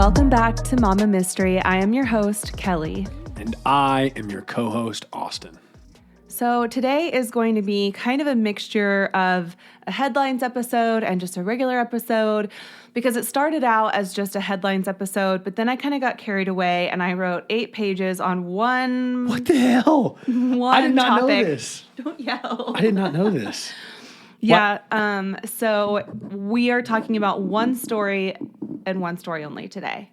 Welcome back to Mama Mystery. I am your host, Kelly. And I am your co-host, Austin. So today is going to be kind of a mixture of a headlines episode and just a regular episode, because it started out as just a headlines episode, but then I kind of got carried away and I wrote 8 pages on one. What the hell? I did not know this. Don't yell. I did not know this. Yeah. So we are talking about one story and one story only today.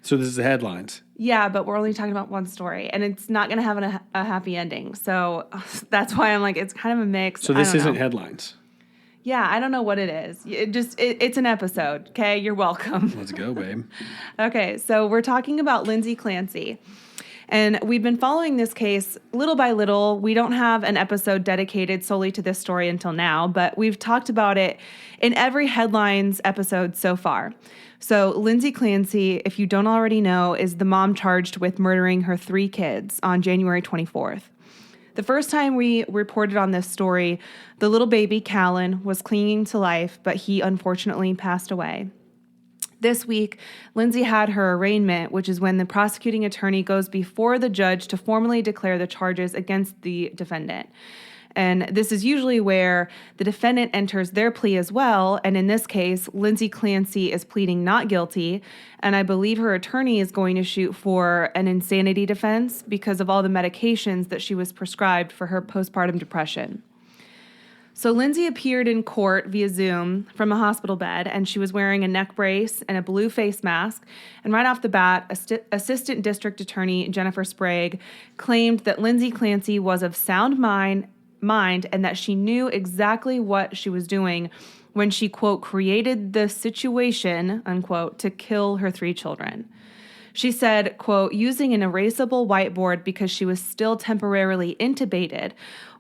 So this is the headlines. Yeah, but we're only talking about one story, and it's not going to have a happy ending. So that's why I'm like, it's kind of a mix. So this isn't headlines. Yeah, I don't know what it is. It's an episode, okay? You're welcome. Let's go, babe. Okay, so we're talking about Lindsay Clancy. And we've been following this case little by little. We don't have an episode dedicated solely to this story until now, but we've talked about it in every headlines episode so far. So Lindsay Clancy, if you don't already know, is the mom charged with murdering her 3 kids on January 24th. The first time we reported on this story, the little baby, Callan, was clinging to life, but he unfortunately passed away. This week, Lindsay had her arraignment, which is when the prosecuting attorney goes before the judge to formally declare the charges against the defendant. And this is usually where the defendant enters their plea as well. And in this case, Lindsay Clancy is pleading not guilty. And I believe her attorney is going to shoot for an insanity defense because of all the medications that she was prescribed for her postpartum depression. So Lindsay appeared in court via Zoom from a hospital bed, and she was wearing a neck brace and a blue face mask. And right off the bat, Assistant District Attorney Jennifer Sprague claimed that Lindsay Clancy was of sound mind and that she knew exactly what she was doing when she, quote, created the situation, unquote, to kill her 3 children. She said, quote, using an erasable whiteboard because she was still temporarily intubated,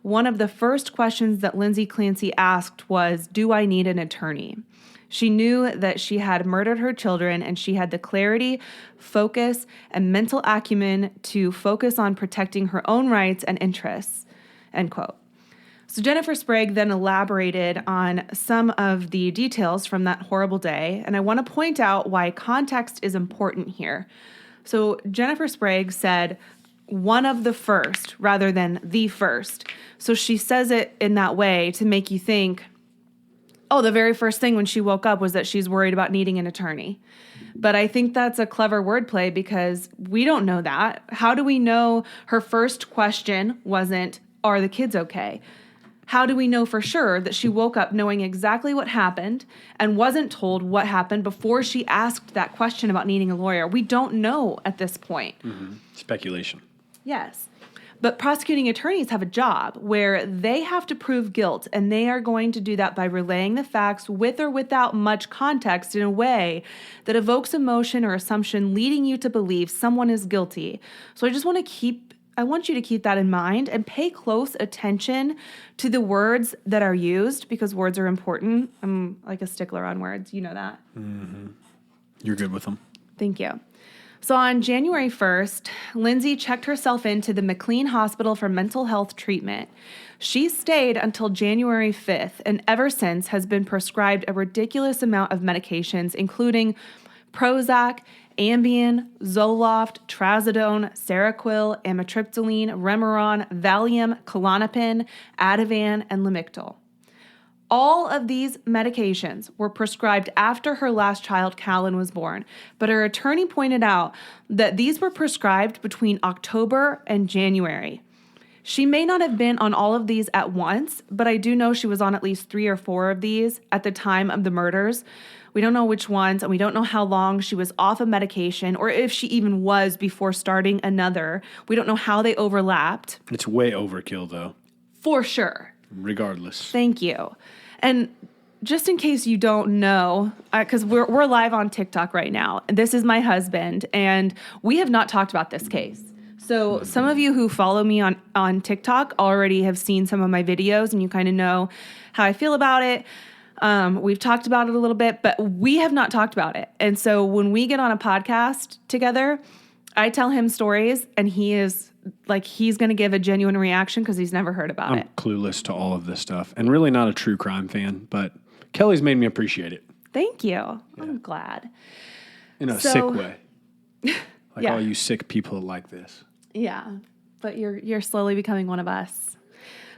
one of the first questions that Lindsay Clancy asked was, do I need an attorney? She knew that she had murdered her children, and she had the clarity, focus, and mental acumen to focus on protecting her own rights and interests, end quote. So Jennifer Sprague then elaborated on some of the details from that horrible day, and I want to point out why context is important here. So Jennifer Sprague said one of the first rather than the first. So she says it in that way to make you think, oh, the very first thing when she woke up was that she's worried about needing an attorney. But I think that's a clever wordplay because we don't know that. How do we know her first question wasn't, are the kids okay? How do we know for sure that she woke up knowing exactly what happened and wasn't told what happened before she asked that question about needing a lawyer? We don't know at this point. Mm-hmm. Speculation. Yes. But prosecuting attorneys have a job where they have to prove guilt, and they are going to do that by relaying the facts with or without much context in a way that evokes emotion or assumption leading you to believe someone is guilty. So I want you to keep that in mind and pay close attention to the words that are used because words are important. I'm like a stickler on words. You know that. Mm-hmm. You're good with them. Thank you. So on January 1st, Lindsay checked herself into the McLean Hospital for mental health treatment. She stayed until January 5th and ever since has been prescribed a ridiculous amount of medications, including Prozac, Ambien, Zoloft, Trazodone, Seroquel, amitriptyline, Remeron, Valium, Klonopin, Ativan, and Lamictal. All of these medications were prescribed after her last child, Callan, was born, but her attorney pointed out that these were prescribed between October and January. She may not have been on all of these at once, but I do know she was on at least 3 or 4 of these at the time of the murders. We don't know which ones, and we don't know how long she was off of medication, or if she even was before starting another. We don't know how they overlapped. It's way overkill, though. For sure. Regardless. Thank you. And just in case you don't know, because we're live on TikTok right now. This is my husband, and we have not talked about this case. So some of you who follow me on TikTok already have seen some of my videos, and you kind of know how I feel about it. We've talked about it a little bit, but we have not talked about it. And so when we get on a podcast together, I tell him stories, and he's going to give a genuine reaction because he's never heard about it. I'm clueless to all of this stuff and really not a true crime fan, but Kelly's made me appreciate it. Thank you. Yeah. I'm glad. In a So- sick way. Like Yeah. all you sick people like this. Yeah, but you're slowly becoming one of us.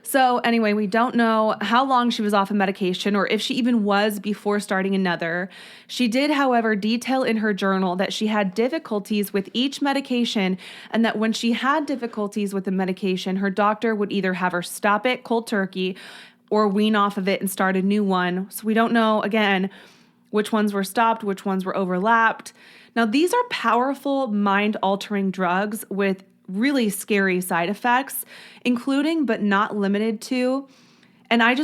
So anyway, we don't know how long she was off of medication or if she even was before starting another. She did, however, detail in her journal that she had difficulties with each medication and that when she had difficulties with the medication, her doctor would either have her stop it cold turkey or wean off of it and start a new one. So we don't know, again, which ones were stopped, which ones were overlapped. Now, these are powerful mind-altering drugs with really scary side effects, including but not limited to. And I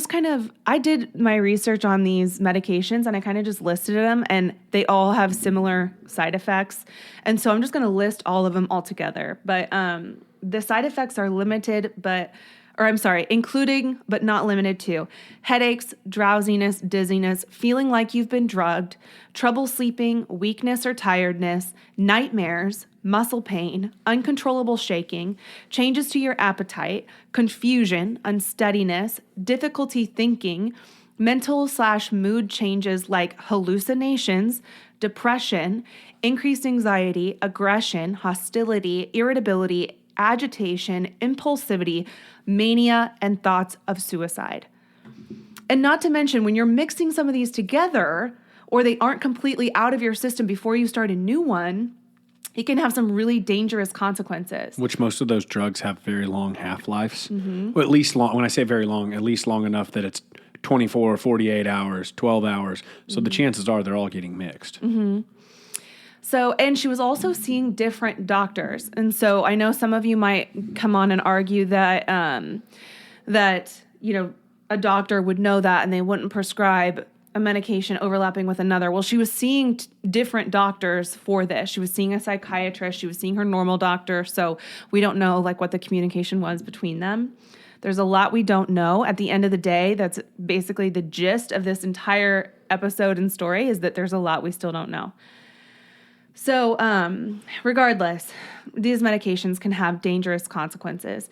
did my research on these medications and I kind of just listed them and they all have similar side effects. And so I'm just going to list all of them all together. But the side effects are including but not limited to headaches, drowsiness, dizziness, feeling like you've been drugged, trouble sleeping, weakness or tiredness, nightmares, muscle pain, uncontrollable shaking, changes to your appetite, confusion, unsteadiness, difficulty thinking, mental/mood changes like hallucinations, depression, increased anxiety, aggression, hostility, irritability, agitation, impulsivity, mania, and thoughts of suicide. And not to mention, when you're mixing some of these together, or they aren't completely out of your system before you start a new one, it can have some really dangerous consequences. Which most of those drugs have very long half-lives. Mm-hmm. Well, at least long, when I say very long, at least long enough that it's 24, 48 hours, 12 hours. So the chances are they're all getting mixed. Mm-hmm. So, and she was also seeing different doctors. And so I know some of you might come on and argue that, a doctor would know that and they wouldn't prescribe a medication overlapping with another. Well, she was seeing different doctors for this. She was seeing a psychiatrist. She was seeing her normal doctor. So we don't know what the communication was between them. There's a lot we don't know. At the end of the day, that's basically the gist of this entire episode and story, is that there's a lot we still don't know. So regardless, these medications can have dangerous consequences.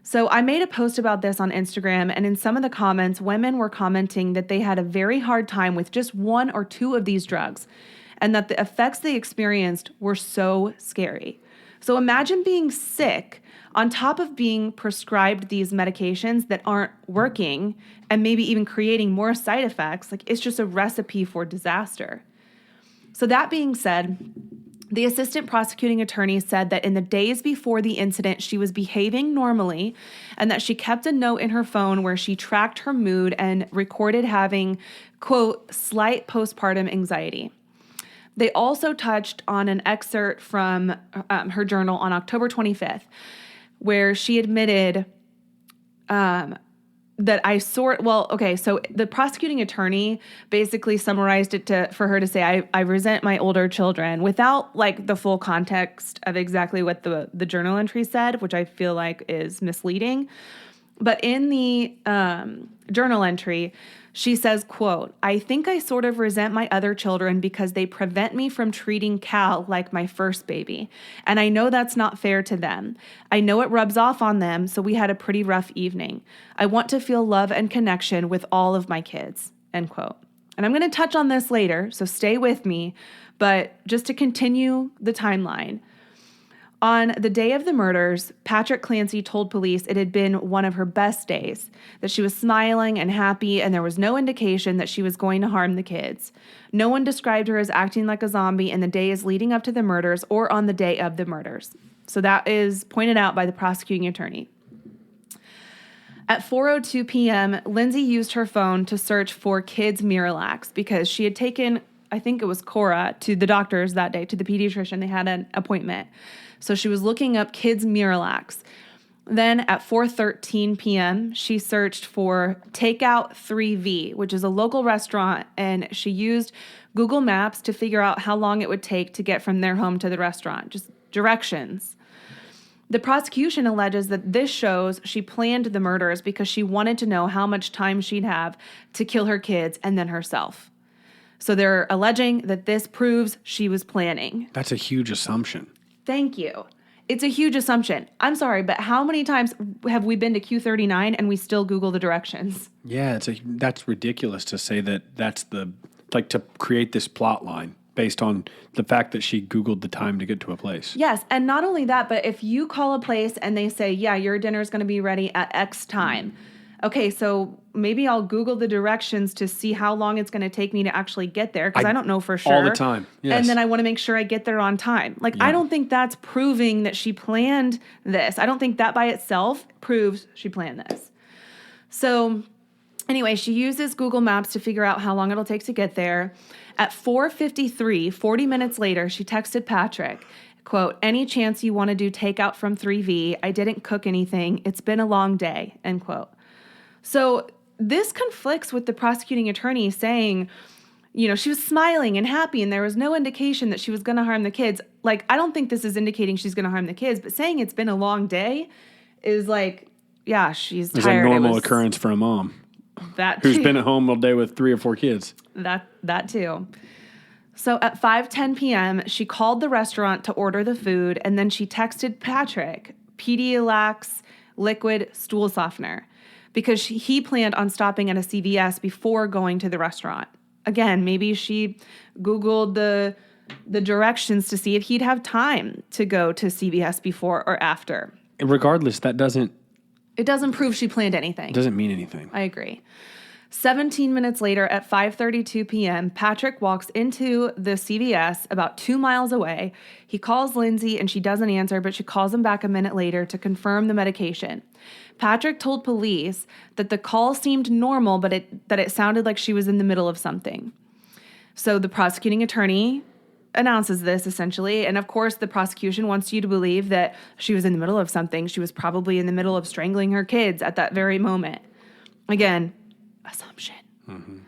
So I made a post about this on Instagram, and in some of the comments, women were commenting that they had a very hard time with just one or two of these drugs, and that the effects they experienced were so scary. So imagine being sick on top of being prescribed these medications that aren't working and maybe even creating more side effects. It's just a recipe for disaster. So that being said, the assistant prosecuting attorney said that in the days before the incident, she was behaving normally and that she kept a note in her phone where she tracked her mood and recorded having, quote, slight postpartum anxiety. They also touched on an excerpt from her journal on October 25th, where she admitted so the prosecuting attorney basically summarized it for her to say, I resent my older children, without the full context of exactly what the journal entry said, which I feel like is misleading. But in the journal entry, she says, quote, I think I sort of resent my other children because they prevent me from treating Cal like my first baby. And I know that's not fair to them. I know it rubs off on them, so we had a pretty rough evening. I want to feel love and connection with all of my kids, end quote. And I'm going to touch on this later, so stay with me. But just to continue the timeline, on the day of the murders, Patrick Clancy told police it had been one of her best days, that she was smiling and happy, and there was no indication that she was going to harm the kids. No one described her as acting like a zombie in the days leading up to the murders or on the day of the murders. So that is pointed out by the prosecuting attorney. At 4:02 p.m., Lindsay used her phone to search for kids' Miralax because she had taken, I think it was Cora, to the doctors that day, to the pediatrician. They had an appointment. So she was looking up kids' Miralax. Then at 4:13 p.m., she searched for Takeout 3V, which is a local restaurant, and she used Google Maps to figure out how long it would take to get from their home to the restaurant, just directions. The prosecution alleges that this shows she planned the murders because she wanted to know how much time she'd have to kill her kids and then herself. So they're alleging that this proves she was planning. That's a huge assumption. Thank you. It's a huge assumption. I'm sorry, but how many times have we been to Q39 and we still Google the directions? Yeah, that's ridiculous to say that's to create this plot line. based on the fact that she Googled the time to get to a place. Yes. And not only that, but if you call a place and they say, yeah, your dinner is going to be ready at X time. Okay, so maybe I'll Google the directions to see how long it's going to take me to actually get there, because I don't know for sure. All the time, yes. And then I want to make sure I get there on time. Like, I don't think that's proving that she planned this. I don't think that by itself proves she planned this. So anyway, she uses Google Maps to figure out how long it'll take to get there. At 4:53, 40 minutes later, she texted Patrick, quote, "Any chance you want to do takeout from 3V? I didn't cook anything. It's been a long day," end quote. So this conflicts with the prosecuting attorney saying, you know, she was smiling and happy and there was no indication that she was going to harm the kids. Like, I don't think this is indicating she's going to harm the kids, but saying it's been a long day is like, yeah, she's tired. It's a normal occurrence for a mom who's been at home all day with 3 or 4 kids. That too. So at 5:10 p.m., she called the restaurant to order the food, and then she texted Patrick, Pedialyte liquid stool softener, because he planned on stopping at a CVS before going to the restaurant. Again, maybe she Googled the directions to see if he'd have time to go to CVS before or after. Regardless, it doesn't prove she planned anything. It doesn't mean anything. I agree. 17 minutes later at 5:32 p.m., Patrick walks into the CVS about 2 miles away. He calls Lindsay and she doesn't answer, but she calls him back a minute later to confirm the medication. Patrick told police that the call seemed normal, but that it sounded like she was in the middle of something. So the prosecuting attorney announces this essentially, and of course the prosecution wants you to believe that she was in the middle of something. She was probably in the middle of strangling her kids at that very moment. Again, assumption. Mm-hmm.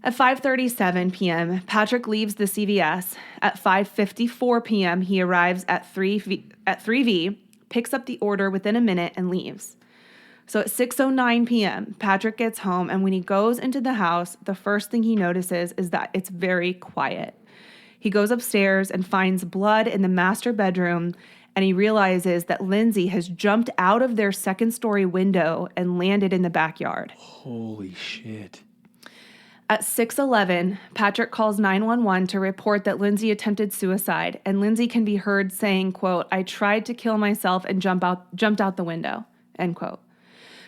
At 5:37 p.m., Patrick leaves the CVS. At 5:54 p.m., he arrives at 3V, picks up the order within a minute, and leaves. So at 6:09 p.m., Patrick gets home, and when he goes into the house, the first thing he notices is that it's very quiet. He goes upstairs and finds blood in the master bedroom, and he realizes that Lindsay has jumped out of their second-story window and landed in the backyard. Holy shit. At 6:11, Patrick calls 911 to report that Lindsay attempted suicide, and Lindsay can be heard saying, quote, "I tried to kill myself and jumped out the window," end quote.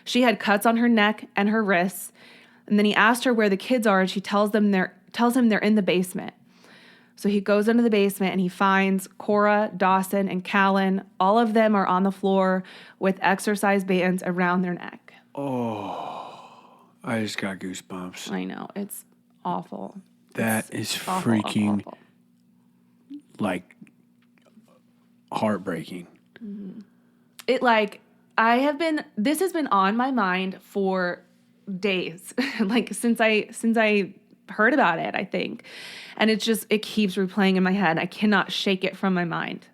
She had cuts on her neck and her wrists, and then he asked her where the kids are, and she tells him they're in the basement. So he goes into the basement and he finds Cora, Dawson, and Callan. All of them are on the floor with exercise bands around their neck. Oh, I just got goosebumps. I know. It's awful. That is freaking, like, heartbreaking. Mm-hmm. This has been on my mind for days, like since I heard about it, I think. And it keeps replaying in my head. I cannot shake it from my mind.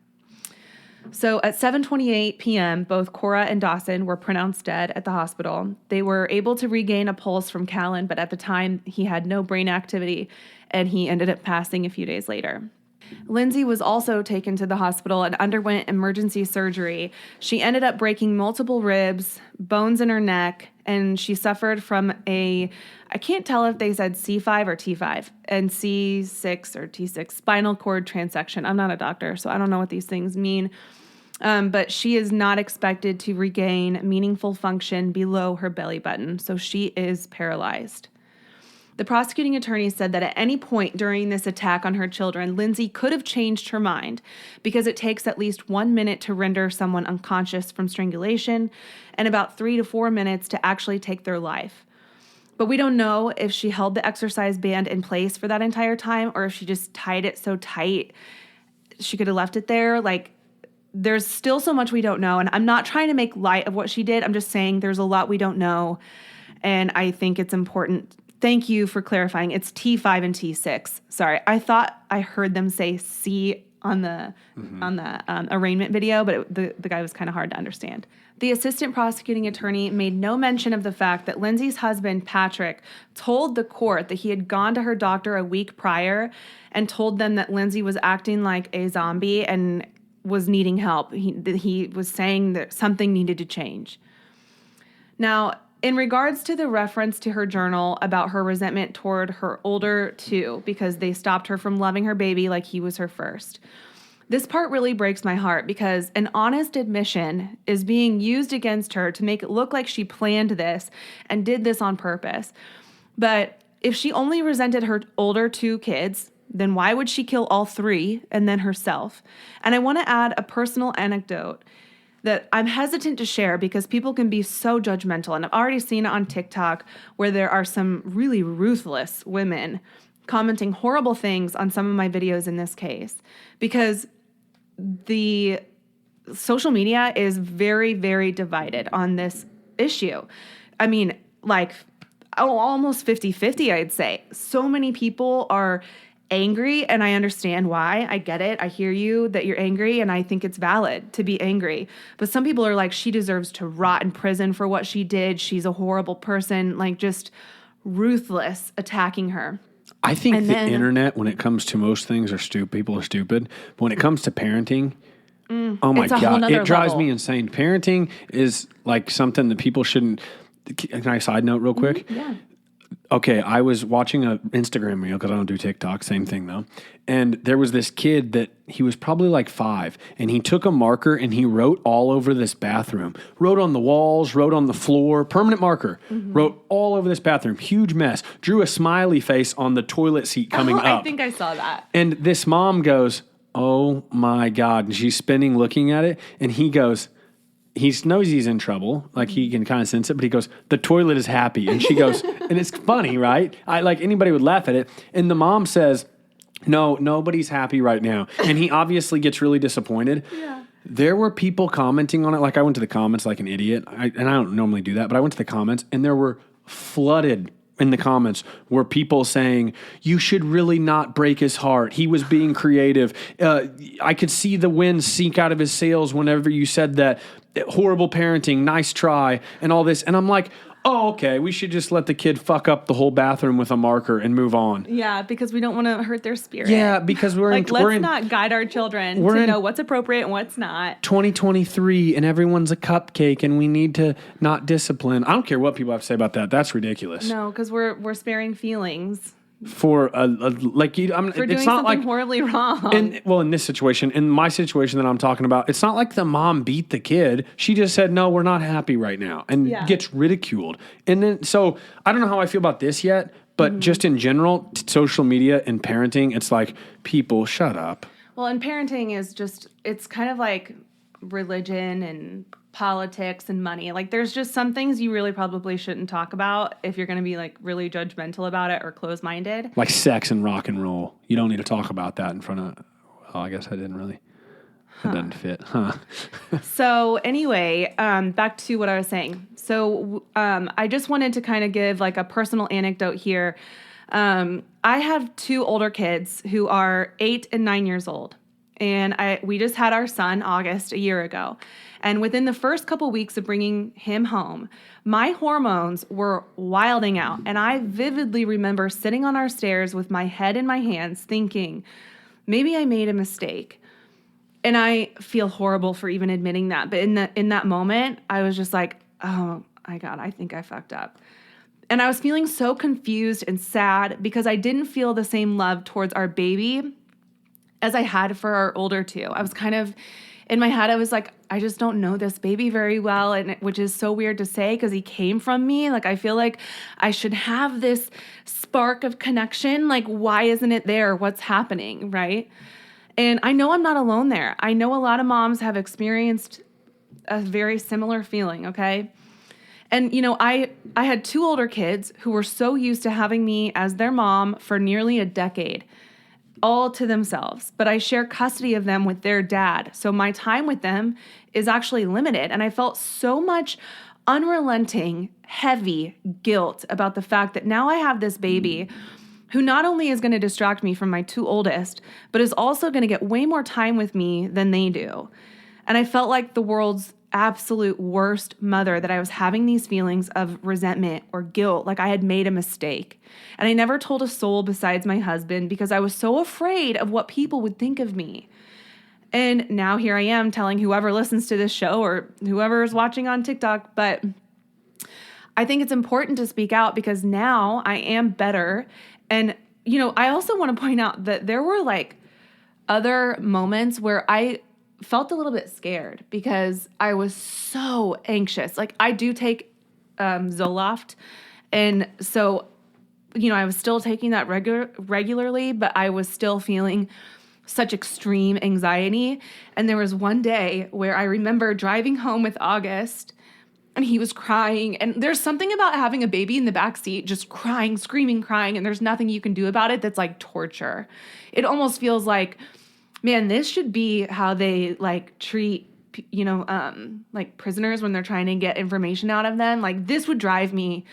So at 7:28 p.m., both Cora and Dawson were pronounced dead at the hospital. They were able to regain a pulse from Callan, but at the time he had no brain activity, and he ended up passing a few days later. Lindsay was also taken to the hospital and underwent emergency surgery. She ended up breaking multiple ribs, bones in her neck, and she suffered from I can't tell if they said C5 or T5, and C6 or T6 spinal cord transection. I'm not a doctor, so I don't know what these things mean. But she is not expected to regain meaningful function below her belly button, so she is paralyzed. The prosecuting attorney said that at any point during this attack on her children, Lindsay could have changed her mind because it takes at least 1 minute to render someone unconscious from strangulation and about 3 to 4 minutes to actually take their life. But we don't know if she held the exercise band in place for that entire time or if she just tied it so tight she could have left it there. Like, there's still so much we don't know, and I'm not trying to make light of what she did. I'm just saying there's a lot we don't know, and I think it's important. Thank you for clarifying. It's T5 and T6. Sorry, I thought I heard them say C on the arraignment video, but the guy was kind of hard to understand. The assistant prosecuting attorney made no mention of the fact that Lindsay's husband, Patrick, told the court that he had gone to her doctor a week prior and told them that Lindsay was acting like a zombie and was needing help. He was saying that something needed to change. Now, in regards to the reference to her journal about her resentment toward her older two, because they stopped her from loving her baby like he was her first. This part really breaks my heart because an honest admission is being used against her to make it look like she planned this and did this on purpose. But if she only resented her older two kids, then why would she kill all three and then herself? And I want to add a personal anecdote that I'm hesitant to share because people can be so judgmental. And I've already seen it on TikTok where there are some really ruthless women commenting horrible things on some of my videos in this case, because the social media is very, very divided on this issue. I mean, like almost 50-50, I'd say. So many people are angry, and I understand why. I get it. I hear you that you're angry, and I think it's valid to be angry. But some people are like, she deserves to rot in prison for what she did. She's a horrible person, like just ruthless attacking her. I think the internet, when it comes to most things, are stupid. People are stupid. But when it comes to parenting, oh my God, it drives me insane. Parenting is like something that people shouldn't. Can I side note real quick? Yeah. Okay, I was watching an Instagram reel because I don't do TikTok, same thing though. And there was this kid that he was probably like 5, and he took a marker and he wrote all over this bathroom. Wrote on the walls, wrote on the floor, permanent marker. Wrote all over this bathroom, huge mess. Drew a smiley face on the toilet seat coming up. I think I saw that. And this mom goes, "Oh my God." And she's spinning looking at it, and he goes, he knows he's in trouble. Like he can kind of sense it, but he goes, "The toilet is happy." And she goes, and it's funny, right? Like anybody would laugh at it. And the mom says, "No, nobody's happy right now." And he obviously gets really disappointed. Yeah. There were people commenting on it. Like I went to the comments like an idiot. And I don't normally do that, but I went to the comments and there were flooded in the comments were people saying, "You should really not break his heart. He was being creative. I could see the wind sink out of his sails whenever you said that. Horrible parenting, nice try," and all this. And I'm like, oh, okay, we should just let the kid fuck up the whole bathroom with a marker and move on. Yeah, because we don't want to hurt their spirit. Yeah, because let's not guide our children to know what's appropriate and what's not. 2023 and everyone's a cupcake and we need to not discipline. I don't care what people have to say about that. That's ridiculous. No, because we're sparing feelings. For for doing it's not something horribly wrong. In this situation, in my situation that I'm talking about, it's not like the mom beat the kid. She just said, "No, we're not happy right now," and gets ridiculed. And then, so I don't know how I feel about this yet, but just in general, social media and parenting, it's like, people, shut up. Well, and parenting is just, it's kind of like religion and politics and money. Like there's just some things you really probably shouldn't talk about if you're going to be like really judgmental about it or closed-minded. Like sex and rock and roll. You don't need to talk about that in front of, well, I guess I didn't really, it doesn't fit. So anyway, back to what I was saying. So I just wanted to kind of give like a personal anecdote here. I have 2 older kids who are 8 and 9 years old. And we just had our son, August, a year ago. And within the first couple weeks of bringing him home, my hormones were wilding out. And I vividly remember sitting on our stairs with my head in my hands thinking, maybe I made a mistake. And I feel horrible for even admitting that. But in that moment, I was just like, oh my God, I think I fucked up. And I was feeling so confused and sad because I didn't feel the same love towards our baby as I had for our older 2. I was kind of, in my head, I was like, I just don't know this baby very well, and which is so weird to say because he came from me. Like, I feel like I should have this spark of connection. Like, why isn't it there? What's happening, right? And I know I'm not alone there. I know a lot of moms have experienced a very similar feeling, okay? And, you know, I had 2 older kids who were so used to having me as their mom for nearly a decade, all to themselves, but I share custody of them with their dad. So my time with them is actually limited. And I felt so much unrelenting, heavy guilt about the fact that now I have this baby who not only is going to distract me from my 2 oldest, but is also going to get way more time with me than they do. And I felt like the world's absolute worst mother, that I was having these feelings of resentment or guilt, like I had made a mistake. And I never told a soul besides my husband because I was so afraid of what people would think of me. And now here I am telling whoever listens to this show or whoever is watching on TikTok, but I think it's important to speak out because now I am better. And, you know, I also want to point out that there were like other moments where I felt a little bit scared because I was so anxious. Like I do take Zoloft. And so, you know, I was still taking that regularly, but I was still feeling such extreme anxiety. And there was one day where I remember driving home with August and he was crying. And there's something about having a baby in the backseat, just crying, screaming, crying, and there's nothing you can do about it that's like torture. It almost feels like, man, this should be how they like treat, you know, like prisoners when they're trying to get information out of them. Like this would drive me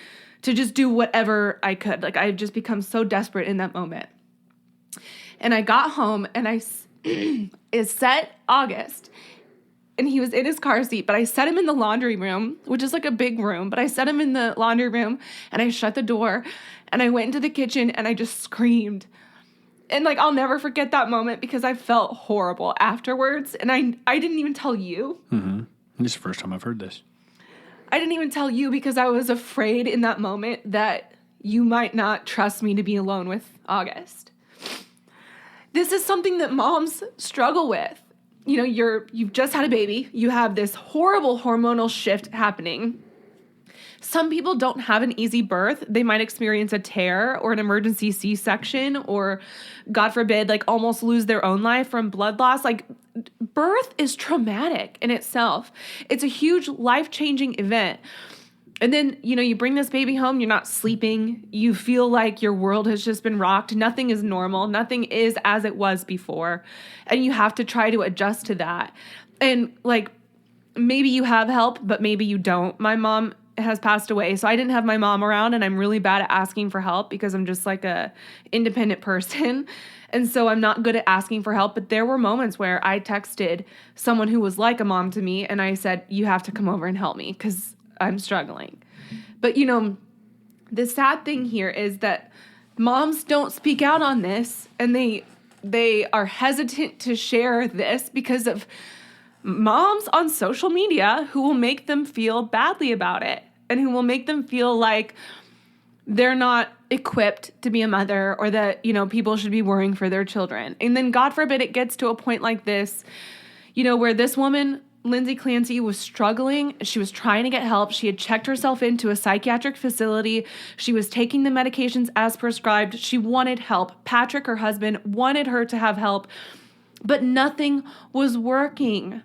to just do whatever I could. Like I've just become so desperate in that moment. And I got home and I set August and he was in his car seat, but I set him in the laundry room, which is like a big room, but I set him in the laundry room and I shut the door and I went into the kitchen and I just screamed. And like, I'll never forget that moment because I felt horrible afterwards. And I didn't even tell you. Mm-hmm. This is the first time I've heard this. I didn't even tell you because I was afraid in that moment that you might not trust me to be alone with August. This is something that moms struggle with. You know, you've just had a baby. You have this horrible hormonal shift happening. Some people don't have an easy birth. They might experience a tear or an emergency C-section or, God forbid, like almost lose their own life from blood loss. Like birth is traumatic in itself. It's a huge life-changing event. And then, you know, you bring this baby home, you're not sleeping. You feel like your world has just been rocked. Nothing is normal. Nothing is as it was before. And you have to try to adjust to that. And like, maybe you have help, but maybe you don't. My mom has passed away, so I didn't have my mom around, and I'm really bad at asking for help because I'm just like a independent person. And so I'm not good at asking for help. But there were moments where I texted someone who was like a mom to me, and I said, you have to come over and help me because I'm struggling. But, you know, the sad thing here is that moms don't speak out on this, and they are hesitant to share this because of moms on social media who will make them feel badly about it and who will make them feel like they're not equipped to be a mother or that, you know, people should be worrying for their children. And then God forbid it gets to a point like this, you know, where this woman, Lindsay Clancy, was struggling. She was trying to get help. She had checked herself into a psychiatric facility. She was taking the medications as prescribed. She wanted help. Patrick, her husband, wanted her to have help, but nothing was working.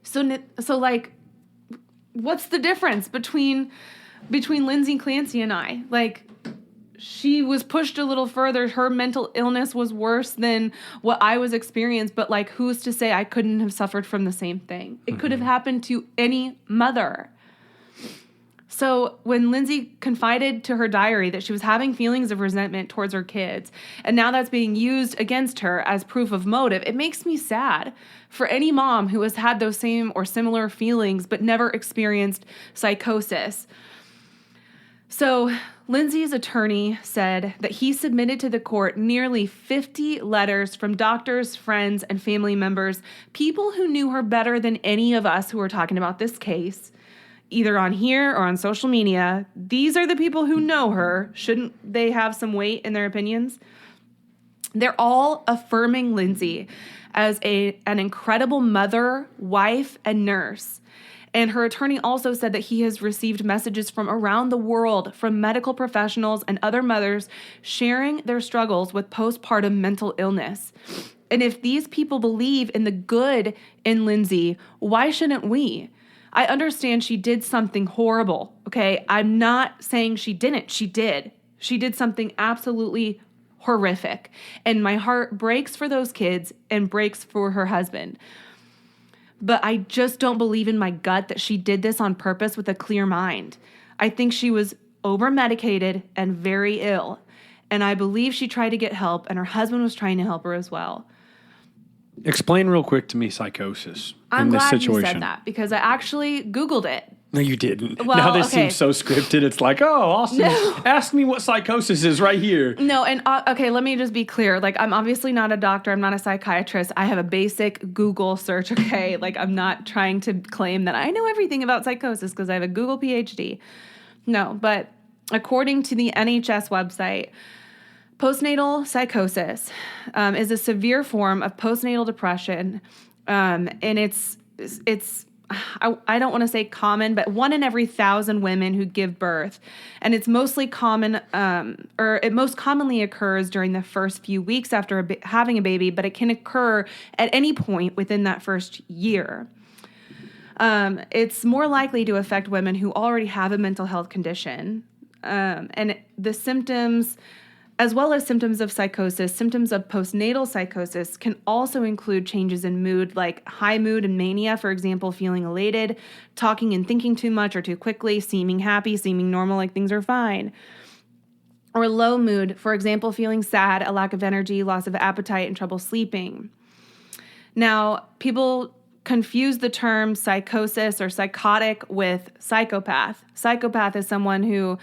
So like, what's the difference between Lindsay Clancy and I? Like, she was pushed a little further. Her mental illness was worse than what I was experiencing, but like, who's to say I couldn't have suffered from the same thing? It could have happened to any mother. So when Lindsay confided to her diary that she was having feelings of resentment towards her kids, and now that's being used against her as proof of motive, it makes me sad for any mom who has had those same or similar feelings but never experienced psychosis. So Lindsay's attorney said that he submitted to the court nearly 50 letters from doctors, friends, and family members, people who knew her better than any of us who are talking about this case, either on here or on social media. These are the people who know her. Shouldn't they have some weight in their opinions? They're all affirming Lindsay as an incredible mother, wife, and nurse. And her attorney also said that he has received messages from around the world from medical professionals and other mothers sharing their struggles with postpartum mental illness. And if these people believe in the good in Lindsay, why shouldn't we? I understand she did something horrible, okay? I'm not saying she didn't. She did. She did something absolutely horrific. And my heart breaks for those kids and breaks for her husband. But I just don't believe in my gut that she did this on purpose with a clear mind. I think she was over-medicated and very ill. And I believe she tried to get help, and her husband was trying to help her as well. Explain real quick to me psychosis I'm in this glad situation. you said that because I actually Googled it. No, you didn't. Well, now this okay. seems so scripted. It's like, oh, Austin, ask me what psychosis is right here. No, and okay, let me just be clear. Like, I'm obviously not a doctor. I'm not a psychiatrist. I have a basic Google search, okay? Like, I'm not trying to claim that I know everything about psychosis because I have a Google PhD. No, but according to the NHS website, postnatal psychosis is a severe form of postnatal depression, and it's I don't want to say common, but 1 in every 1,000 women who give birth, and it's mostly common, or it most commonly occurs during the first few weeks after having a baby, but it can occur at any point within that first year. It's more likely to affect women who already have a mental health condition, and the symptoms, as well as symptoms of psychosis, symptoms of postnatal psychosis can also include changes in mood, like high mood and mania, for example, feeling elated, talking and thinking too much or too quickly, seeming happy, seeming normal, like things are fine. Or low mood, for example, feeling sad, a lack of energy, loss of appetite, and trouble sleeping. Now, people confuse the term psychosis or psychotic with psychopath. Psychopath is someone who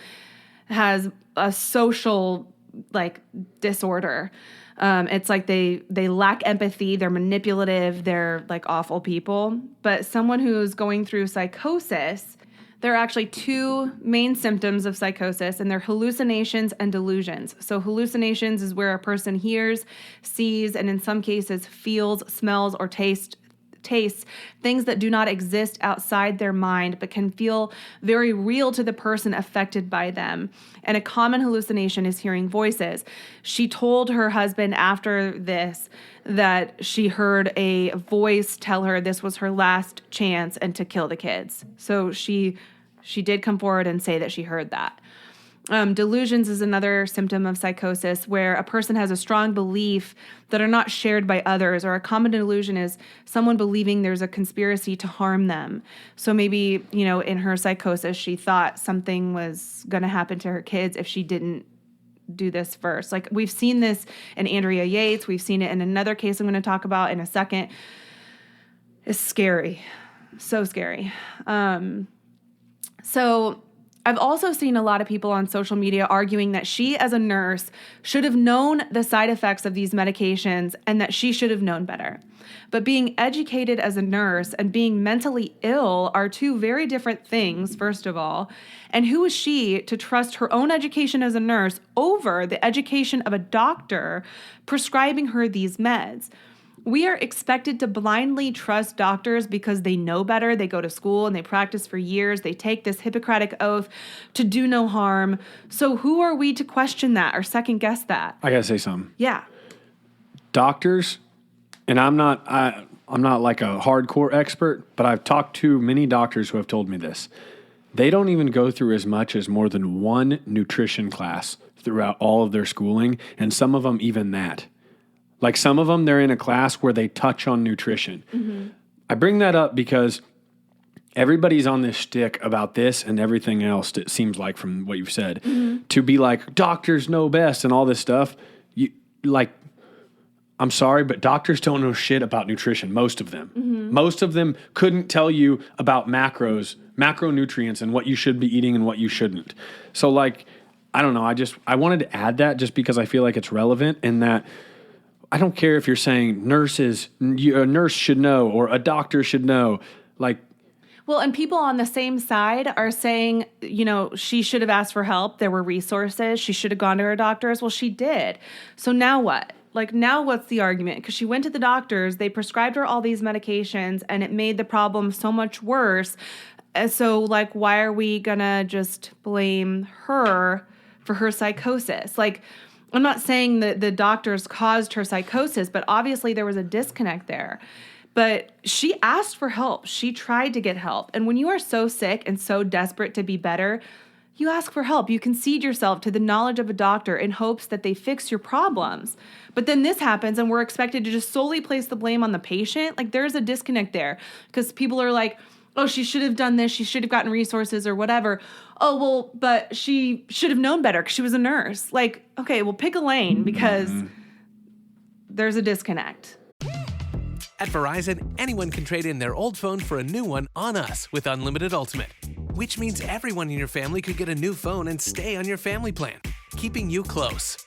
has a social disorder. It's like they lack empathy, they're manipulative, they're like awful people. But someone who's going through psychosis, there are actually 2 main symptoms of psychosis, and they're hallucinations and delusions. So hallucinations is where a person hears, sees, and in some cases feels, smells, or tastes things that do not exist outside their mind but can feel very real to the person affected by them. And a common hallucination is hearing voices. She told her husband after this that she heard a voice tell her this was her last chance and to kill the kids. So she did come forward and say that she heard that. Delusions is another symptom of psychosis where a person has a strong belief that are not shared by others, or a common delusion is someone believing there's a conspiracy to harm them. So maybe, in her psychosis, she thought something was going to happen to her kids if she didn't do this first. Like we've seen this in Andrea Yates. We've seen it in another case I'm going to talk about in a second. It's scary. So scary. So I've also seen a lot of people on social media arguing that she, as a nurse, should have known the side effects of these medications and that she should have known better. But being educated as a nurse and being mentally ill are 2 very different things, first of all. And who is she to trust her own education as a nurse over the education of a doctor prescribing her these meds? We are expected to blindly trust doctors because they know better. They go to school and they practice for years. They take this Hippocratic oath to do no harm. So who are we to question that or second guess that? I gotta say something. Yeah. Doctors, and I'm not like a hardcore expert, but I've talked to many doctors who have told me this. They don't even go through as much as more than 1 nutrition class throughout all of their schooling, and some of them even that. Like some of them, they're in a class where they touch on nutrition. Mm-hmm. I bring that up because everybody's on this shtick about this and everything else, it seems like from what you've said, to be like, doctors know best and all this stuff. I'm sorry, but doctors don't know shit about nutrition, most of them. Mm-hmm. Most of them couldn't tell you about macronutrients and what you should be eating and what you shouldn't. So I don't know, I wanted to add that just because I feel like it's relevant in that I don't care if you're saying a nurse should know or a doctor should know. Well, and people on the same side are saying, she should have asked for help. There were resources. She should have gone to her doctors. Well, she did. So now what? Now what's the argument? Because she went to the doctors. They prescribed her all these medications, and it made the problem so much worse. So, why are we going to just blame her for her psychosis? I'm not saying that the doctors caused her psychosis, but obviously there was a disconnect there. But she asked for help. She tried to get help. And when you are so sick and so desperate to be better, you ask for help. You concede yourself to the knowledge of a doctor in hopes that they fix your problems. But then this happens and we're expected to just solely place the blame on the patient. There's a disconnect there because people are like, oh, she should have done this. She should have gotten resources or whatever. Oh, well, but she should have known better because she was a nurse. Okay, well, pick a lane because there's a disconnect. At Verizon, anyone can trade in their old phone for a new one on us with Unlimited Ultimate, which means everyone in your family could get a new phone and stay on your family plan, keeping you close.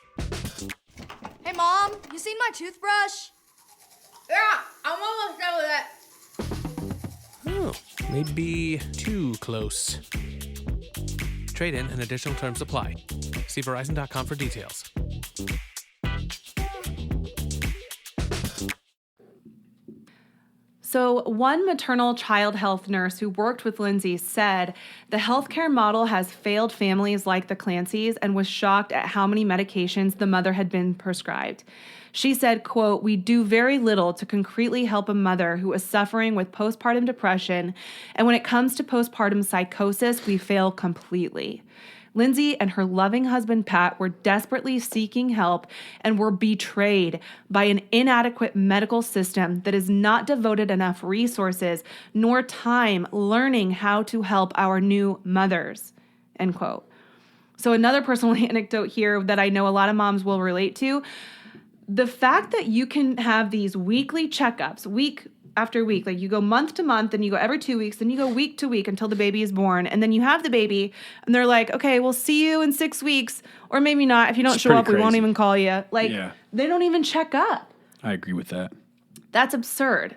Hey, Mom, you seen my toothbrush? Yeah, I'm almost done with it. Oh, maybe too close. trade-in and additional terms apply. See Verizon.com for details. So one maternal child health nurse who worked with Lindsay said the healthcare model has failed families like the Clancys and was shocked at how many medications the mother had been prescribed. She said, quote, "We do very little to concretely help a mother who is suffering with postpartum depression, and when it comes to postpartum psychosis, we fail completely." Lindsay and her loving husband, Pat, were desperately seeking help and were betrayed by an inadequate medical system that has not devoted enough resources nor time learning how to help our new mothers, end quote. So another personal anecdote here that I know a lot of moms will relate to, the fact that you can have these weekly checkups, week after week, like you go month to month and you go every 2 weeks, then you go week to week until the baby is born. And then you have the baby and they're like, okay, we'll see you in 6 weeks. Or maybe not. If you don't show up, we won't even call you. Like, They don't even check up. I agree with that. That's absurd.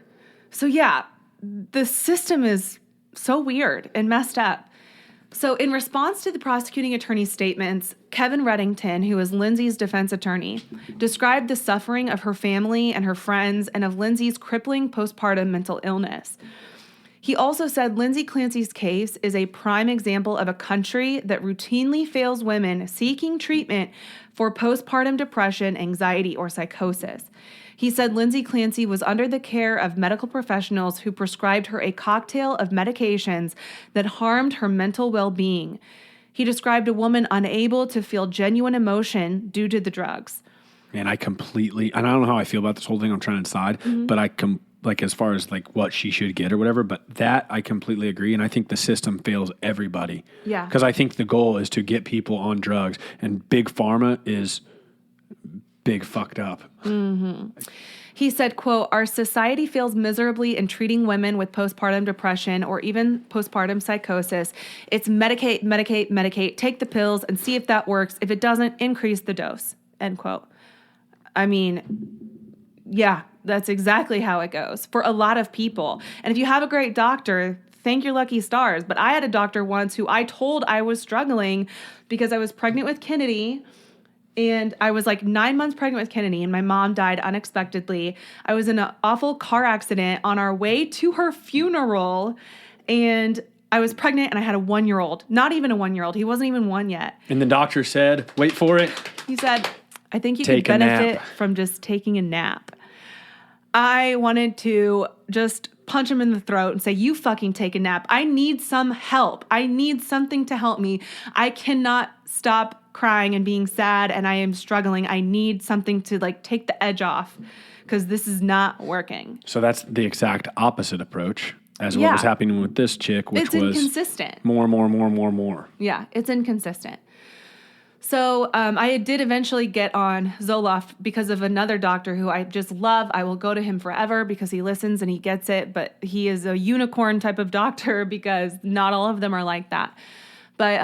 So yeah, the system is so weird and messed up. So in response to the prosecuting attorney's statements, Kevin Reddington, who is Lindsay's defense attorney, described the suffering of her family and her friends and of Lindsay's crippling postpartum mental illness. He also said Lindsay Clancy's case is a prime example of a country that routinely fails women seeking treatment for postpartum depression, anxiety, or psychosis. He said Lindsay Clancy was under the care of medical professionals who prescribed her a cocktail of medications that harmed her mental well-being. He described a woman unable to feel genuine emotion due to the drugs. Man, I don't know how I feel about this whole thing. I'm trying to decide, but as far as like what she should get or whatever, but that I completely agree. And I think the system fails everybody. Yeah. Because I think the goal is to get people on drugs, and big pharma is big fucked up. Mm-hmm. He said, quote, "Our society fails miserably in treating women with postpartum depression or even postpartum psychosis. It's medicate, medicate, medicate, take the pills and see if that works. If it doesn't, increase the dose," end quote. I mean, yeah, that's exactly how it goes for a lot of people. And if you have a great doctor, thank your lucky stars. But I had a doctor once who I told I was struggling because I was pregnant with Kennedy. And I was like 9 months pregnant with Kennedy, and my mom died unexpectedly. I was in an awful car accident on our way to her funeral, and I was pregnant, and I had a 1-year-old. Not even a 1-year-old. He wasn't even 1 yet. And the doctor said, wait for it. He said, "I think you could benefit from just taking a nap." I wanted to just punch him in the throat and say, "You fucking take a nap. I need some help. I need something to help me. I cannot stop crying and being sad, and I am struggling. I need something to like take the edge off because this is not working." So that's the exact opposite approach as what was happening with this chick, which was inconsistent. More. Yeah, it's inconsistent. So I did eventually get on Zoloft because of another doctor who I just love. I will go to him forever because he listens and he gets it, but he is a unicorn type of doctor because not all of them are like that. But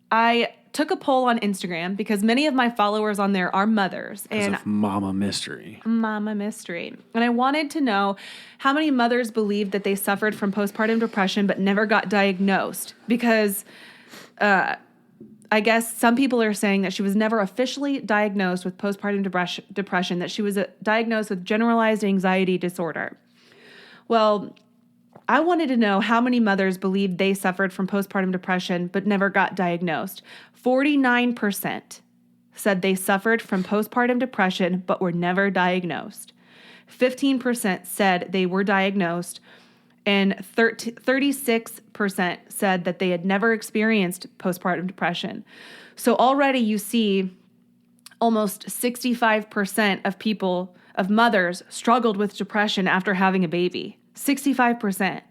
I took a poll on Instagram because many of my followers on there are mothers. And Mama Mystery. Mama Mystery. And I wanted to know how many mothers believed that they suffered from postpartum depression but never got diagnosed because I guess some people are saying that she was never officially diagnosed with postpartum depression, that she was diagnosed with generalized anxiety disorder. Well, I wanted to know how many mothers believed they suffered from postpartum depression but never got diagnosed. 49% said they suffered from postpartum depression but were never diagnosed. 15% said they were diagnosed, and 36% said that they had never experienced postpartum depression. So already you see almost 65% of mothers struggled with depression after having a baby. 65%.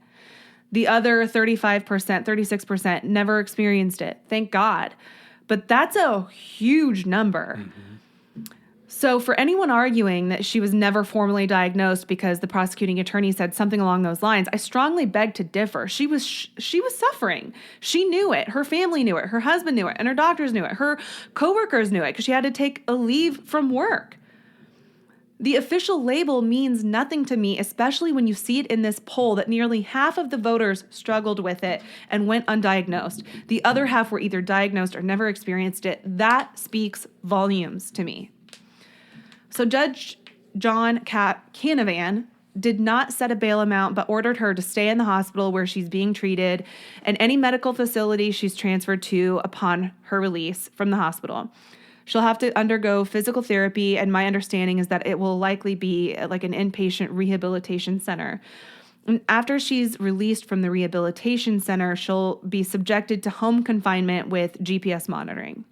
The other 35%, 36% never experienced it. Thank God. But that's a huge number. Mm-hmm. So for anyone arguing that she was never formally diagnosed because the prosecuting attorney said something along those lines, I strongly beg to differ. She was suffering. She knew it. Her family knew it. Her husband knew it. And her doctors knew it. Her coworkers knew it because she had to take a leave from work. The official label means nothing to me, especially when you see it in this poll that nearly half of the voters struggled with it and went undiagnosed. The other half were either diagnosed or never experienced it. That speaks volumes to me. So Judge John Canavan did not set a bail amount, but ordered her to stay in the hospital where she's being treated and any medical facility she's transferred to upon her release from the hospital. She'll have to undergo physical therapy, and my understanding is that it will likely be like an inpatient rehabilitation center. And after she's released from the rehabilitation center, she'll be subjected to home confinement with GPS monitoring.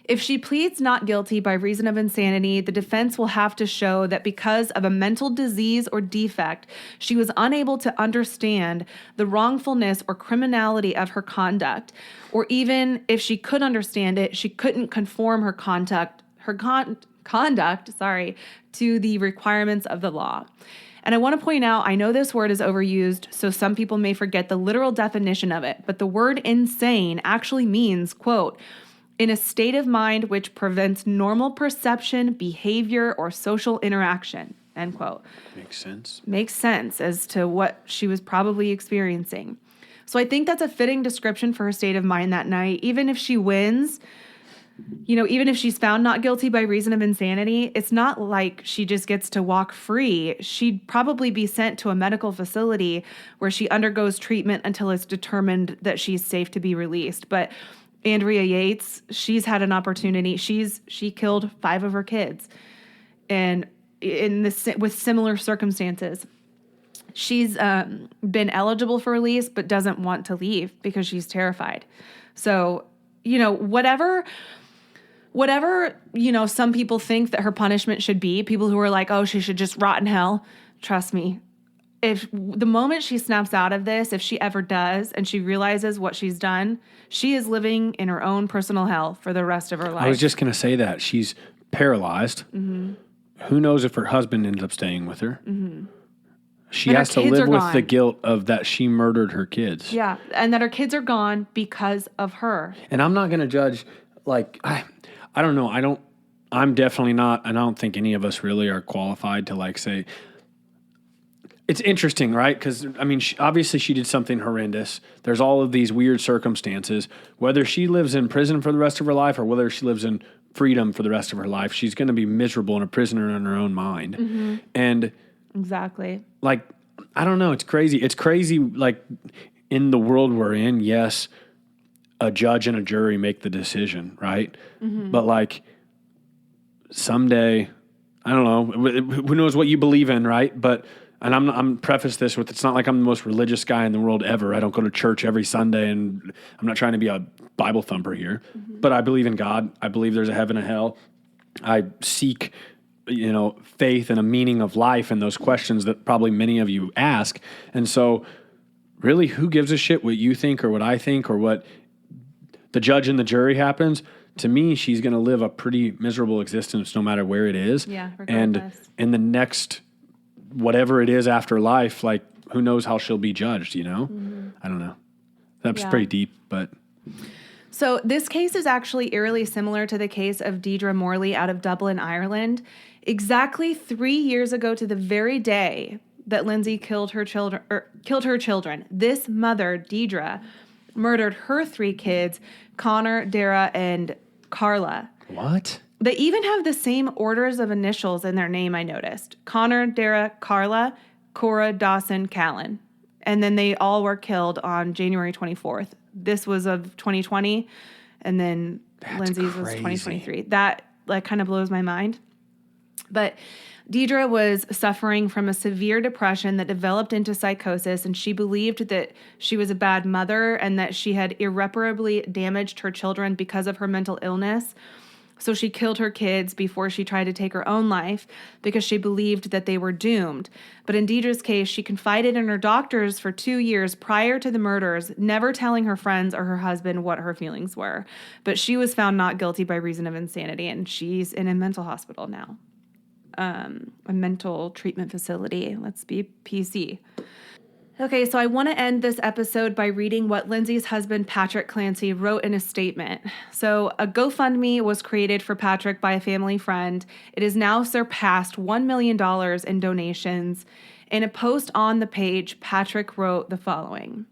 If she pleads not guilty by reason of insanity, the defense will have to show that because of a mental disease or defect, she was unable to understand the wrongfulness or criminality of her conduct, or even if she could understand it, she couldn't conform her conduct, to the requirements of the law. And I want to point out, I know this word is overused, so some people may forget the literal definition of it, but the word insane actually means, quote, in a state of mind which prevents normal perception, behavior, or social interaction, end quote. Makes sense. Makes sense as to what she was probably experiencing. So I think that's a fitting description for her state of mind that night. Even if she wins, even if she's found not guilty by reason of insanity, it's not like she just gets to walk free. She'd probably be sent to a medical facility where she undergoes treatment until it's determined that she's safe to be released. But Andrea Yates, she's had an opportunity. She killed 5 of her kids, and with similar circumstances. She's been eligible for release, but doesn't want to leave because she's terrified. So, whatever, some people think that her punishment should be, people who are like, oh, she should just rot in hell. Trust me. If the moment she snaps out of this, if she ever does, and she realizes what she's done, she is living in her own personal hell for the rest of her life. I was just going to say that. She's paralyzed. Mm-hmm. Who knows if her husband ends up staying with her? Mm-hmm. She has to live with the guilt of that she murdered her kids. Yeah, and that her kids are gone because of her. And I'm not going to judge, I don't know. I'm definitely not, and I don't think any of us really are qualified to say... It's interesting, right? Because, obviously she did something horrendous. There's all of these weird circumstances. Whether she lives in prison for the rest of her life or whether she lives in freedom for the rest of her life, she's going to be miserable and a prisoner in her own mind. Mm-hmm. And... Exactly. I don't know. It's crazy. It's crazy, in the world we're in, yes, a judge and a jury make the decision, right? Mm-hmm. But, someday, I don't know, who knows what you believe in, right? But... And I'm preface this with, it's not like I'm the most religious guy in the world ever. I don't go to church every Sunday, and I'm not trying to be a Bible thumper here. Mm-hmm. But I believe in God. I believe there's a heaven and hell. I seek, faith and a meaning of life and those questions that probably many of you ask. And so really, who gives a shit what you think or what I think or what the judge and the jury happens? To me, she's going to live a pretty miserable existence no matter where it is. Yeah, regardless. And in the next... whatever it is after life, who knows how she'll be judged, Mm-hmm. I don't know. That's pretty deep, but... So this case is actually eerily similar to the case of Deidre Morley out of Dublin, Ireland. Exactly 3 years ago to the very day that Lindsay killed her children, this mother, Deidre, murdered her 3 kids, Connor, Dara, and Carla. What? They even have the same orders of initials in their name, I noticed. Connor, Dara, Carla, Cora, Dawson, Callan. And then they all were killed on January 24th. This was of 2020, and then Lindsay's was 2023. That kind of blows my mind. But Deidre was suffering from a severe depression that developed into psychosis, and she believed that she was a bad mother and that she had irreparably damaged her children because of her mental illness. So she killed her kids before she tried to take her own life because she believed that they were doomed. But in Deidre's case, she confided in her doctors for 2 years prior to the murders, never telling her friends or her husband what her feelings were. But she was found not guilty by reason of insanity, and she's in a mental hospital now. A mental treatment facility. Let's be PC. Okay, so I want to end this episode by reading what Lindsay's husband, Patrick Clancy, wrote in a statement. So, a GoFundMe was created for Patrick by a family friend. It has now surpassed $1 million in donations. In a post on the page, Patrick wrote the following: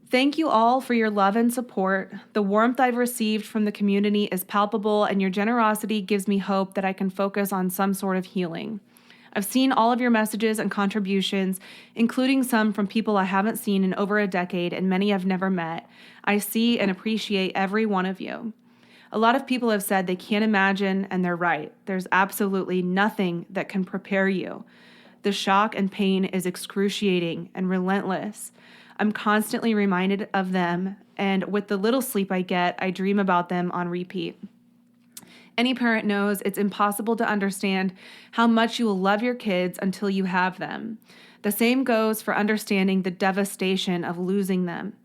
"Thank you all for your love and support. The warmth I've received from the community is palpable, and your generosity gives me hope that I can focus on some sort of healing. I've seen all of your messages and contributions, including some from people I haven't seen in over a decade and many I've never met. I see and appreciate every one of you. A lot of people have said they can't imagine, and they're right. There's absolutely nothing that can prepare you. The shock and pain is excruciating and relentless. I'm constantly reminded of them, and with the little sleep I get, I dream about them on repeat. Any parent knows it's impossible to understand how much you will love your kids until you have them. The same goes for understanding the devastation of losing them.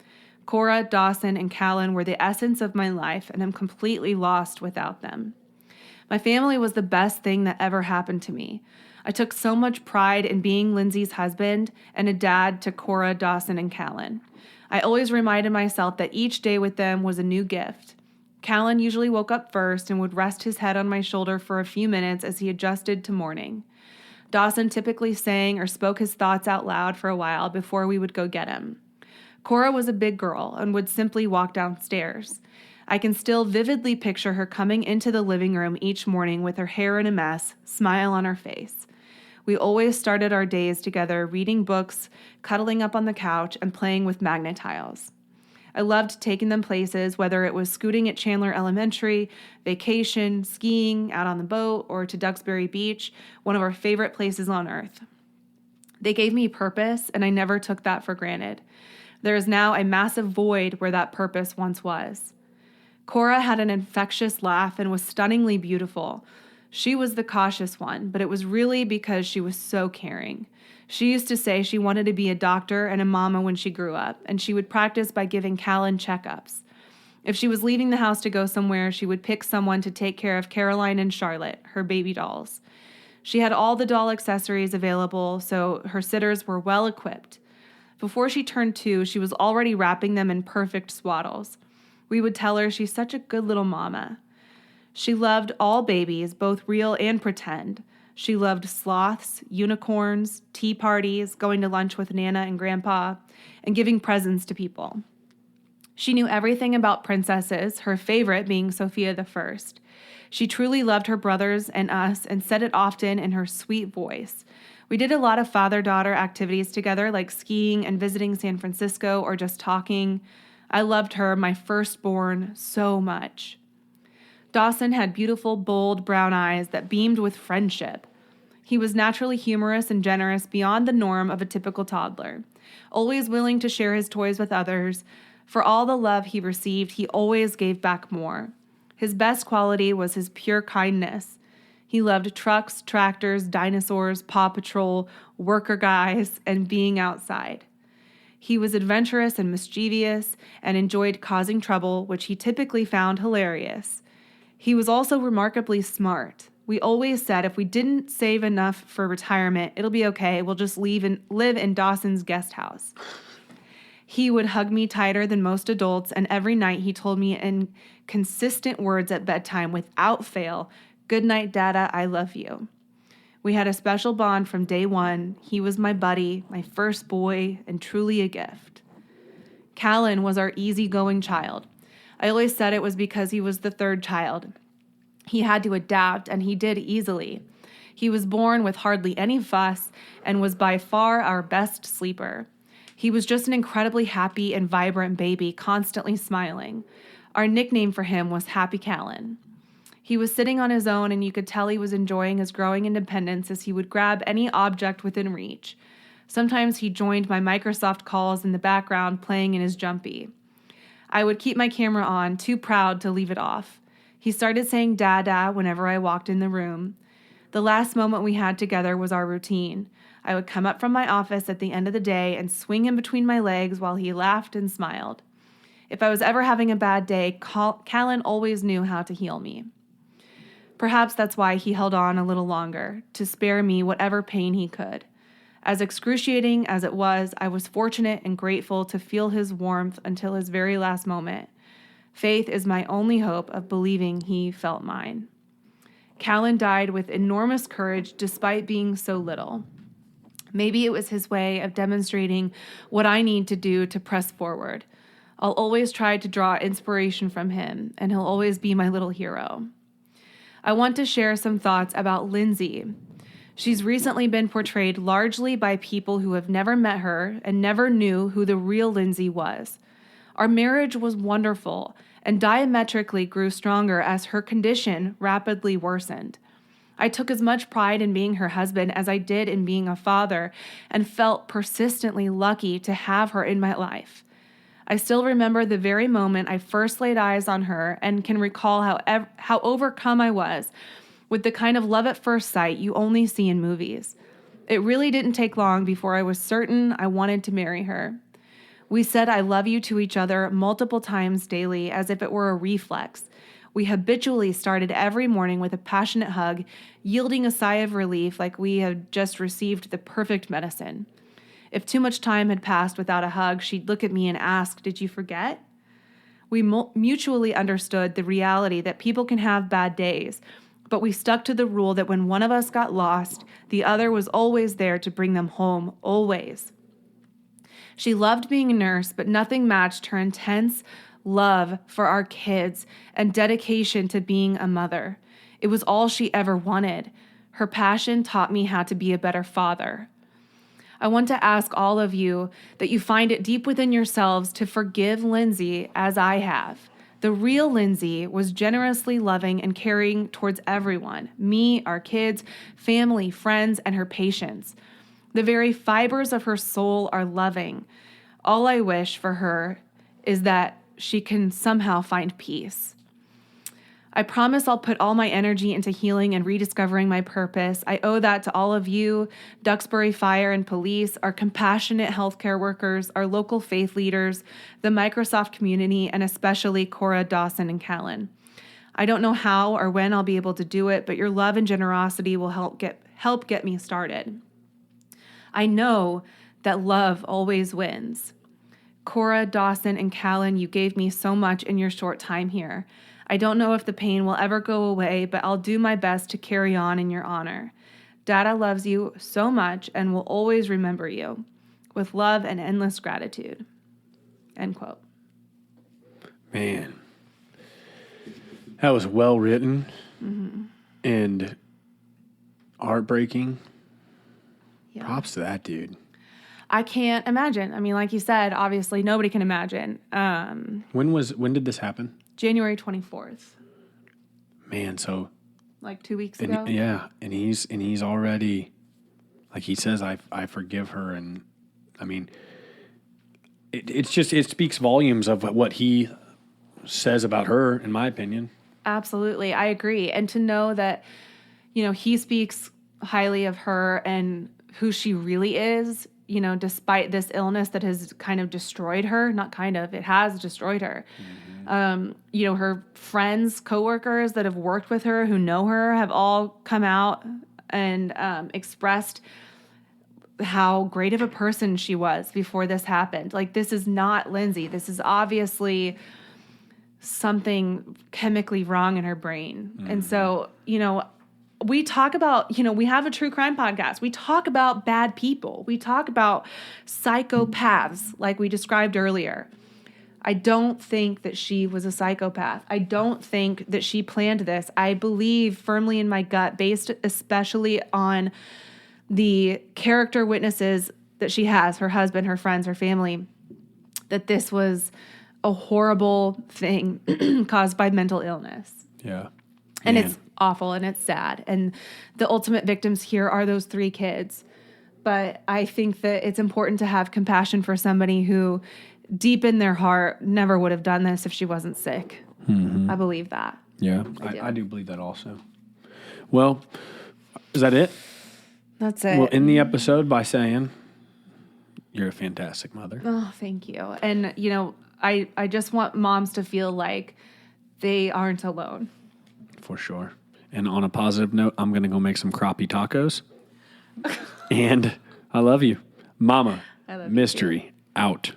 Cora, Dawson, and Callan were the essence of my life, and I'm completely lost without them. My family was the best thing that ever happened to me. I took so much pride in being Lindsay's husband and a dad to Cora, Dawson, and Callan. I always reminded myself that each day with them was a new gift. Callan usually woke up first and would rest his head on my shoulder for a few minutes as he adjusted to morning. Dawson typically sang or spoke his thoughts out loud for a while before we would go get him. Cora was a big girl and would simply walk downstairs. I can still vividly picture her coming into the living room each morning with her hair in a mess, smile on her face. We always started our days together reading books, cuddling up on the couch, and playing with magnet tiles. I loved taking them places, whether it was scooting at Chandler Elementary, vacation, skiing, out on the boat, or to Duxbury Beach, one of our favorite places on earth. They gave me purpose, and I never took that for granted. There is now a massive void where that purpose once was. Cora had an infectious laugh and was stunningly beautiful. She was the cautious one, but it was really because she was so caring. She used to say she wanted to be a doctor and a mama when she grew up, and she would practice by giving Callan checkups. If she was leaving the house to go somewhere, she would pick someone to take care of Caroline and Charlotte, her baby dolls. She had all the doll accessories available, so her sitters were well equipped. Before she turned 2, she was already wrapping them in perfect swaddles. We would tell her she's such a good little mama. She loved all babies, both real and pretend. She loved sloths, unicorns, tea parties, going to lunch with Nana and Grandpa, and giving presents to people. She knew everything about princesses, her favorite being Sophia the First. She truly loved her brothers and us and said it often in her sweet voice. We did a lot of father-daughter activities together, like skiing and visiting San Francisco or just talking. I loved her, my firstborn, so much. Dawson had beautiful, bold brown eyes that beamed with friendship. He was naturally humorous and generous beyond the norm of a typical toddler, always willing to share his toys with others. For all the love he received, he always gave back more. His best quality was his pure kindness. He loved trucks, tractors, dinosaurs, Paw Patrol, worker guys, and being outside. He was adventurous and mischievous and enjoyed causing trouble, which he typically found hilarious. He was also remarkably smart. We always said if we didn't save enough for retirement, it'll be okay. We'll just live in Dawson's guest house. He would hug me tighter than most adults, and every night he told me in consistent words at bedtime without fail, "Good night, Dada, I love you." We had a special bond from day one. He was my buddy, my first boy, and truly a gift. Callan was our easygoing child. I always said it was because he was the third child. He had to adapt, and he did easily. He was born with hardly any fuss and was by far our best sleeper. He was just an incredibly happy and vibrant baby, constantly smiling. Our nickname for him was Happy Callan. He was sitting on his own, and you could tell he was enjoying his growing independence as he would grab any object within reach. Sometimes he joined my Microsoft calls in the background, playing in his jumpy. I would keep my camera on, too proud to leave it off. He started saying Dada whenever I walked in the room. The last moment we had together was our routine. I would come up from my office at the end of the day and swing him between my legs while he laughed and smiled. If I was ever having a bad day, Callan always knew how to heal me. Perhaps that's why he held on a little longer, to spare me whatever pain he could. As excruciating as it was, I was fortunate and grateful to feel his warmth until his very last moment. Faith is my only hope of believing he felt mine. Callan died with enormous courage despite being so little. Maybe it was his way of demonstrating what I need to do to press forward. I'll always try to draw inspiration from him, and he'll always be my little hero. I want to share some thoughts about Lindsay. She's recently been portrayed largely by people who have never met her and never knew who the real Lindsay was. Our marriage was wonderful and diametrically grew stronger as her condition rapidly worsened. I took as much pride in being her husband as I did in being a father and felt persistently lucky to have her in my life. I still remember the very moment I first laid eyes on her and can recall how overcome I was with the kind of love at first sight you only see in movies. It really didn't take long before I was certain I wanted to marry her. We said I love you to each other multiple times daily as if it were a reflex. We habitually started every morning with a passionate hug, yielding a sigh of relief like we had just received the perfect medicine. If too much time had passed without a hug, she'd look at me and ask, "Did you forget?" We mutually understood the reality that people can have bad days, but we stuck to the rule that when one of us got lost, the other was always there to bring them home, always. She loved being a nurse, but nothing matched her intense love for our kids and dedication to being a mother. It was all she ever wanted. Her passion taught me how to be a better father. I want to ask all of you that you find it deep within yourselves to forgive Lindsay as I have. The real Lindsay was generously loving and caring towards everyone, me, our kids, family, friends, and her patients. The very fibers of her soul are loving. All I wish for her is that she can somehow find peace. I promise I'll put all my energy into healing and rediscovering my purpose. I owe that to all of you, Duxbury Fire and Police, our compassionate healthcare workers, our local faith leaders, the Microsoft community, and especially Cora, Dawson, and Callan. I don't know how or when I'll be able to do it, but your love and generosity will help get me started. I know that love always wins. Cora, Dawson, and Callan, you gave me so much in your short time here. I don't know if the pain will ever go away, but I'll do my best to carry on in your honor. Dada loves you so much and will always remember you. With love and endless gratitude. End quote. Man, that was well written and heartbreaking. Yeah. Props to that dude. I can't imagine. I mean, like you said, obviously nobody can imagine. When did this happen? January 24th. Man, so Like 2 weeks ago. yeah, and he's already, like he says, I forgive her, and I mean, it speaks volumes of what he says about her, in my opinion. Absolutely, I agree. And to know that, he speaks highly of her and who she really is, despite this illness that has kind of destroyed her. Not kind of, it has destroyed her. Her friends, coworkers that have worked with her, who know her, have all come out and expressed how great of a person she was before this happened. Like, this is not Lindsay. This is obviously something chemically wrong in her brain. And so, we talk about, we have a true crime podcast. We talk about bad people. We talk about psychopaths, like we described earlier. I don't think that she was a psychopath. I don't think that she planned this. I believe firmly in my gut, based especially on the character witnesses that she has, her husband, her friends, her family, that this was a horrible thing caused by mental illness. Yeah. And it's awful and it's sad. And the ultimate victims here are those 3 kids. But I think that it's important to have compassion for somebody who, deep in their heart, never would have done this if she wasn't sick. I believe that. Yeah, I do believe that also. Well, is that it? That's it. We'll end the episode by saying, you're a fantastic mother. Oh, thank you. And, I just want moms to feel like they aren't alone. For sure. And on a positive note, I'm going to go make some crappie tacos. And I love you. Mama, I love you mystery out.